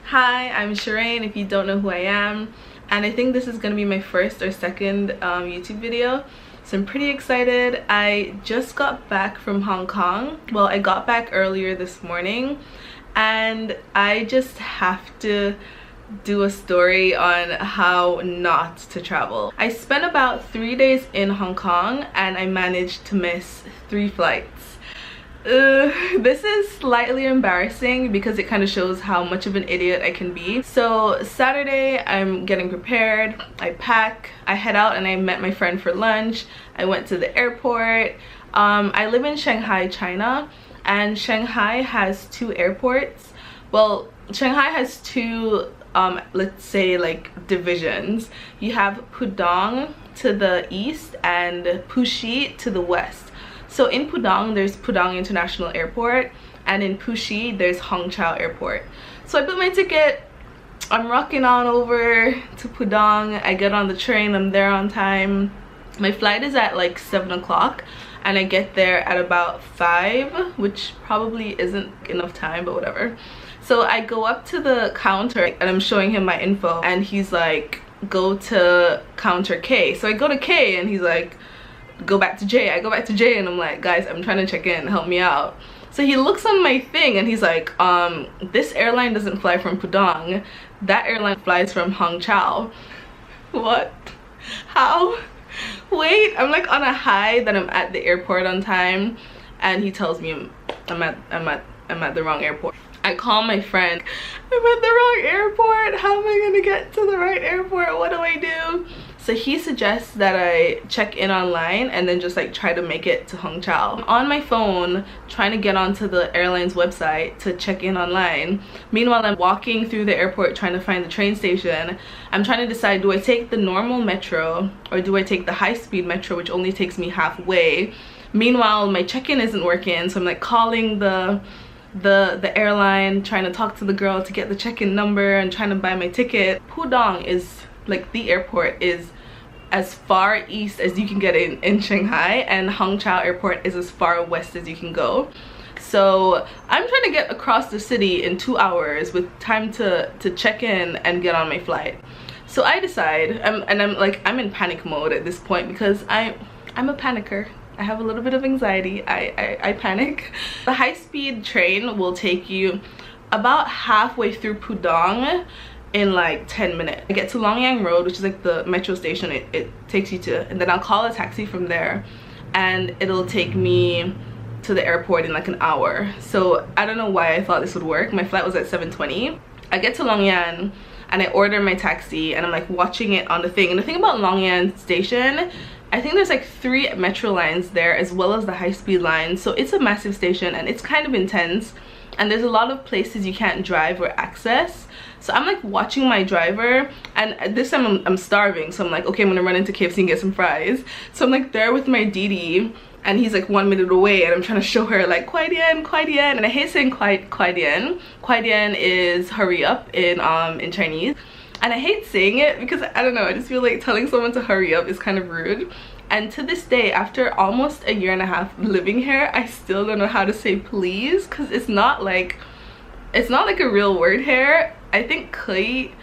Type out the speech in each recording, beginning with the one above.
Hi, I'm Sherraine if you don't know who I am, and I think this is gonna be my first or second YouTube video, so I'm pretty excited. I just got back from Hong Kong. Well, I got back earlier this morning, and I just have to do a story on how not to travel. I spent about 3 days in Hong Kong and I managed to miss 3 flights. This is slightly embarrassing because it kind of shows how much of an idiot I can be. So Saturday, I'm getting prepared, I pack, I head out and I met my friend for lunch. I went to the airport. I live in Shanghai, China, and Shanghai has 2 airports. Well, Shanghai has 2 let's say like divisions. You have Pudong to the east and Puxi to the west. So in Pudong, there's Pudong International Airport, and in Puxi, there's Hongqiao Airport. So I booked my ticket, I'm rocking on over to Pudong, I get on the train, I'm there on time. My flight is at like 7 o'clock, and I get there at about 5, which probably isn't enough time, but whatever. So I go up to the counter, and I'm showing him my info, and he's like, go to counter K. So I go to K, and he's like, go back to J. I go back to J, and I'm like, guys, I'm trying to check in, help me out. So he looks on my thing and he's like, this airline doesn't fly from Pudong, that airline flies from Hongqiao. What? How? Wait, I'm like on a high that I'm at the airport on time, and he tells me I'm at the wrong airport. I call my friend, I'm at the wrong airport, how am I gonna get to the right airport, what do I do? So he suggests that I check in online and then just like try to make it to Hongqiao. I'm on my phone trying to get onto the airline's website to check in online. Meanwhile, I'm walking through the airport trying to find the train station. I'm trying to decide, do I take the normal metro or do I take the high-speed metro, which only takes me halfway? Meanwhile, my check-in isn't working, so I'm like calling the airline, trying to talk to the girl to get the check-in number and trying to buy my ticket. Pudong is like, the airport is as far east as you can get in Shanghai, and Hongqiao airport is as far west as you can go. So I'm trying to get across the city in 2 hours with time to check in and get on my flight. So I decide, I'm in panic mode at this point because I'm a panicker. I have a little bit of anxiety. I panic. The high-speed train will take you about halfway through Pudong in like 10 minutes. I get to Longyang Road, which is like the metro station it takes you to, and then I'll call a taxi from there and it'll take me to the airport in like an hour. So I don't know why I thought this would work. My flight was at 7:20. I get to Longyang and I order my taxi and I'm like watching it on the thing. And the thing about Longyang station, I think there's like 3 metro lines there as well as the high-speed line. So it's a massive station and it's kind of intense, and there's a lot of places you can't drive or access. So I'm like watching my driver, and this time I'm starving, so I'm like, okay, I'm gonna run into KFC and get some fries. So I'm like there with my Didi, and he's like 1 minute away, and I'm trying to show her like Kwai Dian, Kwai Dian, and I hate saying Kwai Dian. Kwai Dian is hurry up in Chinese, and I hate saying it because I don't know, I just feel like telling someone to hurry up is kind of rude. And to this day, after almost a year and a half living here, I still don't know how to say please, because it's not like a real word here. I think Kui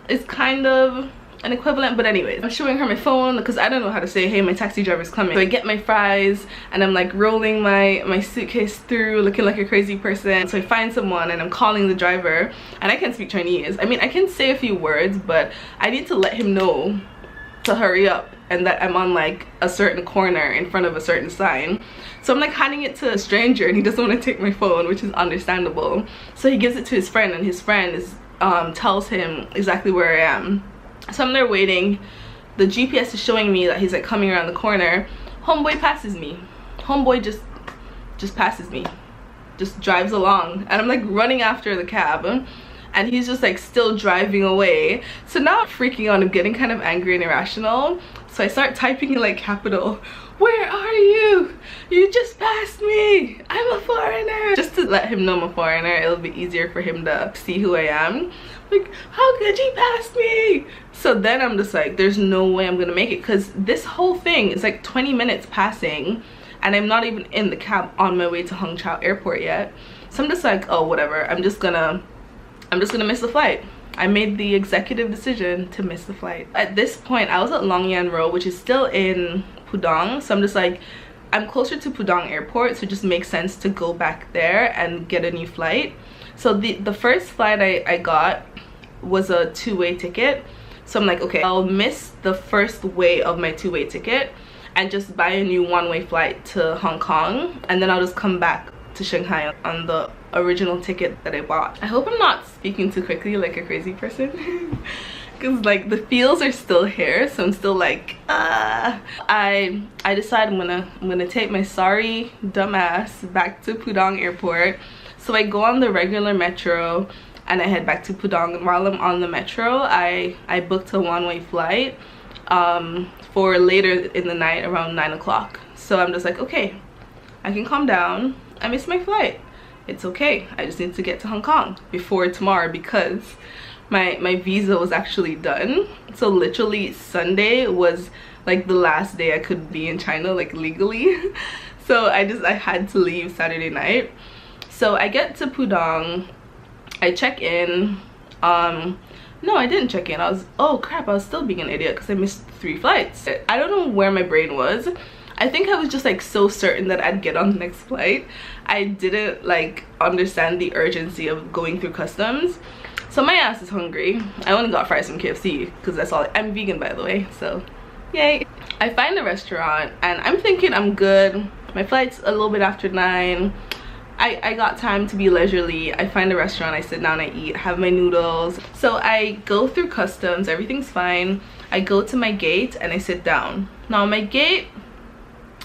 is kind of an equivalent, but anyways, I'm showing her my phone because I don't know how to say, hey, my taxi driver's coming. So I get my fries and I'm like rolling my suitcase through, looking like a crazy person. So I find someone and I'm calling the driver, and I can't speak Chinese. I mean, I can say a few words, but I need to let him know to hurry up and that I'm on like a certain corner in front of a certain sign. So I'm like handing it to a stranger and he doesn't want to take my phone, which is understandable. So he gives it to his friend, and his friend tells him exactly where I am. So I'm there waiting. The GPS is showing me that he's like coming around the corner. Homeboy passes me. Homeboy just passes me. Just drives along. And I'm like running after the cab, and he's just like still driving away. So now I'm freaking out, I'm getting kind of angry and irrational. So I start typing in like capital, where are you? You just passed me, I'm a foreigner. Just to let him know I'm a foreigner, it'll be easier for him to see who I am. Like, how could you pass me? So then I'm just like, there's no way I'm gonna make it, because this whole thing is like 20 minutes passing and I'm not even in the cab on my way to Hongqiao airport yet. So I'm just like, oh whatever, I'm just gonna I'm just gonna miss the flight. I made the executive decision to miss the flight. At this point, I was at Longyan Road, which is still in Pudong. So I'm just like, I'm closer to Pudong Airport, so it just makes sense to go back there and get a new flight. So the first flight I got was a two-way ticket. So I'm like, okay, I'll miss the first way of my two-way ticket and just buy a new one-way flight to Hong Kong, and then I'll just come back to Shanghai on the original ticket that I bought. I hope I'm not speaking too quickly like a crazy person because like the feels are still here, so I'm still like I decide I'm gonna take my sorry dumb ass back to Pudong Airport. So I go on the regular metro and I head back to Pudong, and while I'm on the metro I booked a one-way flight for later in the night around 9 o'clock. So I'm just like, okay, I can calm down. I missed my flight. It's okay. I just need to get to Hong Kong before tomorrow because my visa was actually done. So literally Sunday was like the last day I could be in China like legally. So I had to leave Saturday night. So I get to Pudong, I check in. No, I didn't check in. Oh crap, I was still being an idiot because I missed 3 flights. I don't know where my brain was. I think I was just like so certain that I'd get on the next flight. I didn't like understand the urgency of going through customs. So my ass is hungry. I only got fries from KFC because that's all. I'm vegan, by the way, so yay. I find a restaurant and I'm thinking I'm good. My flight's a little bit after 9. I got time to be leisurely. I find a restaurant, I sit down, I eat, have my noodles. So I go through customs, everything's fine. I go to my gate and I sit down. Now my gate,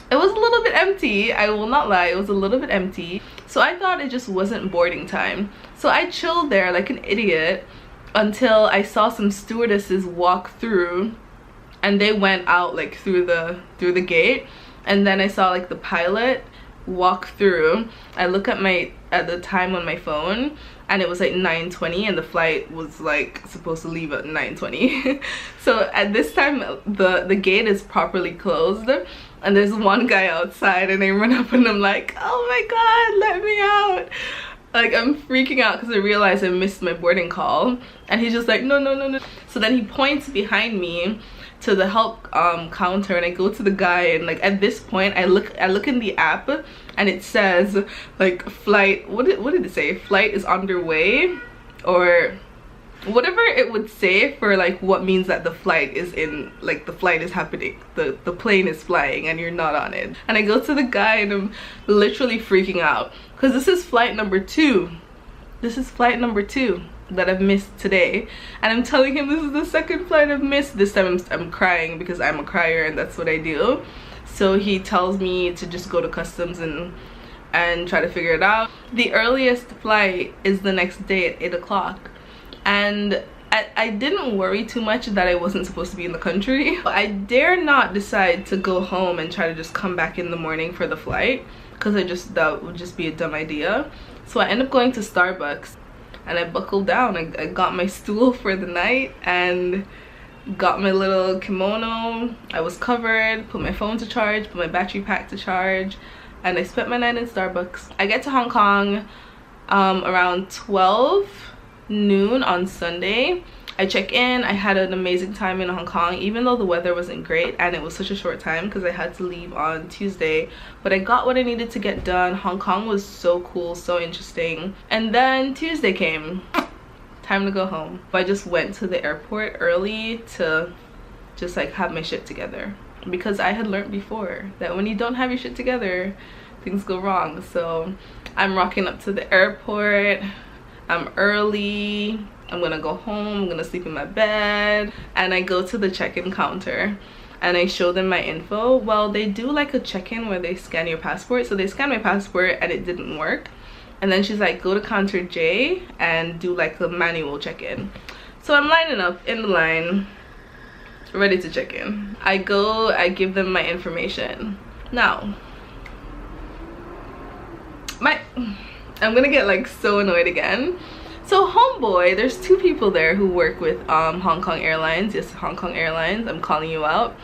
it was a little bit empty. I will not lie, it was a little bit empty. So I thought it just wasn't boarding time. So I chilled there like an idiot until I saw some stewardesses walk through, and they went out like through the gate, and then I saw like the pilot walk through. I look at the time on my phone and it was like 9:20 and the flight was like supposed to leave at 9:20. So at this time the gate is properly closed and there's one guy outside, and I run up and I'm like, oh my god, let me out. Like I'm freaking out because I realized I missed my boarding call, and he's just like, no no no no. So then he points behind me to the help counter, and I go to the guy, and like at this point I look in the app and it says like flight, what did it say, flight is underway, or whatever it would say for like what means that the flight is in, like the flight is happening, the plane is flying and you're not on it. And I go to the guy and I'm literally freaking out because this is flight number 2. This is flight number 2 that I've missed today, and I'm telling him this is the second flight I've missed. This time I'm crying because I'm a crier and that's what I do. So he tells me to just go to customs and try to figure it out. The earliest flight is the next day at 8 o'clock, and I didn't worry too much that I wasn't supposed to be in the country. I dare not decide to go home and try to just come back in the morning for the flight because that would just be a dumb idea. So I end up going to Starbucks and I buckled down. I got my stool for the night and got my little kimono. I was covered, put my phone to charge, put my battery pack to charge, and I spent my night in Starbucks. I get to Hong Kong around 12 noon on Sunday. I check in. I had an amazing time in Hong Kong, even though the weather wasn't great and it was such a short time because I had to leave on Tuesday, but I got what I needed to get done. Hong Kong was so cool, so interesting. And then Tuesday came, time to go home. I just went to the airport early to just like have my shit together, because I had learned before that when you don't have your shit together, things go wrong. So I'm rocking up to the airport. I'm early. I'm gonna go home, I'm gonna sleep in my bed, and I go to the check-in counter and I show them my info. Well, they do like a check-in where they scan your passport, so they scanned my passport and it didn't work. And then she's like, go to counter J and do like the manual check-in. So I'm lining up in the line, ready to check in. I go, I give them my information. Now, I'm gonna get like so annoyed again. So homeboy, there's 2 people there who work with Hong Kong Airlines. Yes, Hong Kong Airlines, I'm calling you out.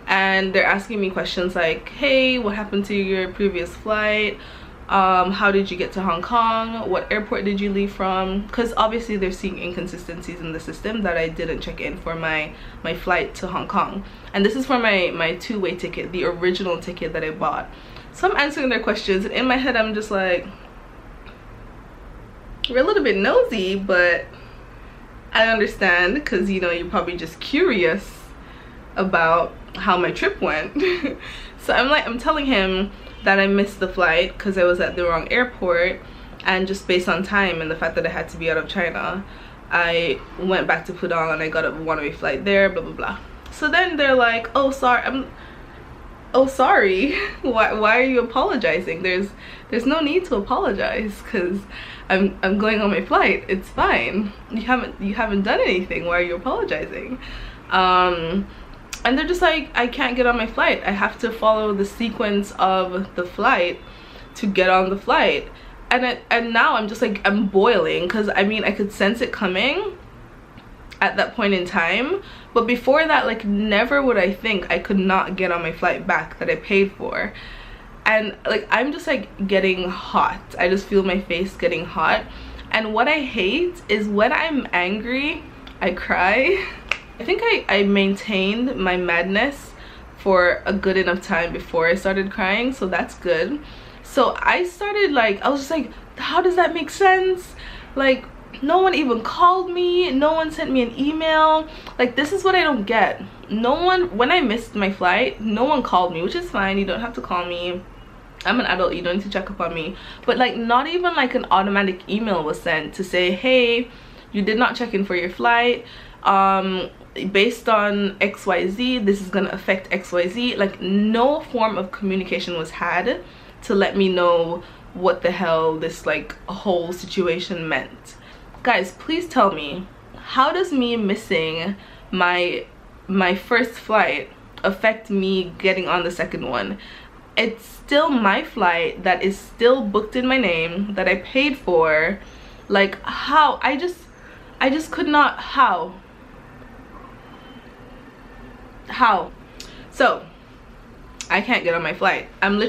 And they're asking me questions like, hey, what happened to your previous flight? how did you get to Hong Kong, what airport did you leave from, because obviously they're seeing inconsistencies in the system that I didn't check in for my flight to Hong Kong. And this is for my two-way ticket, the original ticket that I bought. So I'm answering their questions, and in my head I'm just like, you're a little bit nosy, but I understand, because you know, you're probably just curious about how my trip went. So I'm telling him that I missed the flight because I was at the wrong airport, and just based on time and the fact that I had to be out of China, I went back to Pudong and I got a one-way flight there, blah blah blah. So then they're like, oh sorry, sorry. why are you apologizing? There's no need to apologize, because I'm going on my flight. It's fine. You haven't done anything. Why are you apologizing? And they're just like, I can't get on my flight. I have to follow the sequence of the flight to get on the flight. And now I'm just like, I'm boiling, because I mean, I could sense it coming at that point in time, but before that, like, never would I think I could not get on my flight back that I paid for. And like, I'm just like getting hot. I just feel my face getting hot. And what I hate is when I'm angry, I cry. I think I maintained my madness for a good enough time before I started crying, so that's good. So I started like, I was just like, how does that make sense? Like, no one even called me, no one sent me an email. Like, this is what I don't get. No one, when I missed my flight, no one called me, which is fine. You don't have to call me. I'm an adult, you don't need to check up on me. But like, not even like an automatic email was sent to say, hey, you did not check in for your flight. Based on XYZ, this is gonna affect XYZ. Like, no form of communication was had to let me know what the hell this like whole situation meant. Guys, please tell me, how does me missing my first flight affect me getting on the second one? It's still my flight that is still booked in my name, that I paid for. Like, how? I just could not. How? So I can't get on my flight. I'm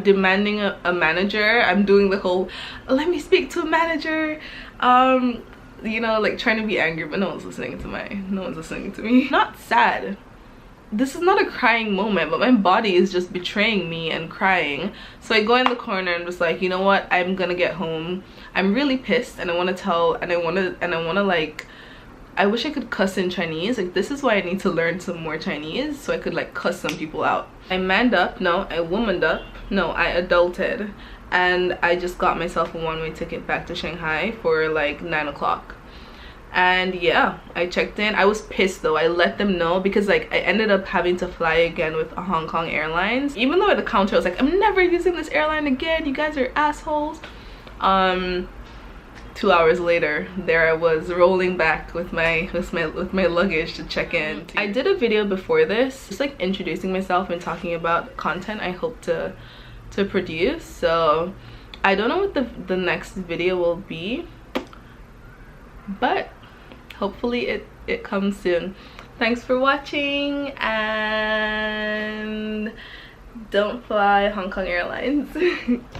demanding a manager. I'm doing the whole, let me speak to a manager, you know, like trying to be angry, but no one's listening to me. Not sad. This is not a crying moment, but my body is just betraying me and crying. So I go in the corner and just like, you know what, I'm gonna get home. I'm really pissed, and I want to like, I wish I could cuss in Chinese. Like, this is why I need to learn some more Chinese, so I could like cuss some people out. I manned up. No, I womaned up. No, I adulted. And I just got myself a one-way ticket back to Shanghai for like 9 o'clock. And yeah, I checked in. I was pissed though. I let them know, because like I ended up having to fly again with Hong Kong Airlines. Even though at the counter I was like, I'm never using this airline again. You guys are assholes. 2 hours later, there I was rolling back with my luggage to check in. I did a video before this, just like introducing myself and talking about content I hope to produce. So I don't know what the next video will be, but hopefully it comes soon. Thanks for watching, and don't fly Hong Kong Airlines.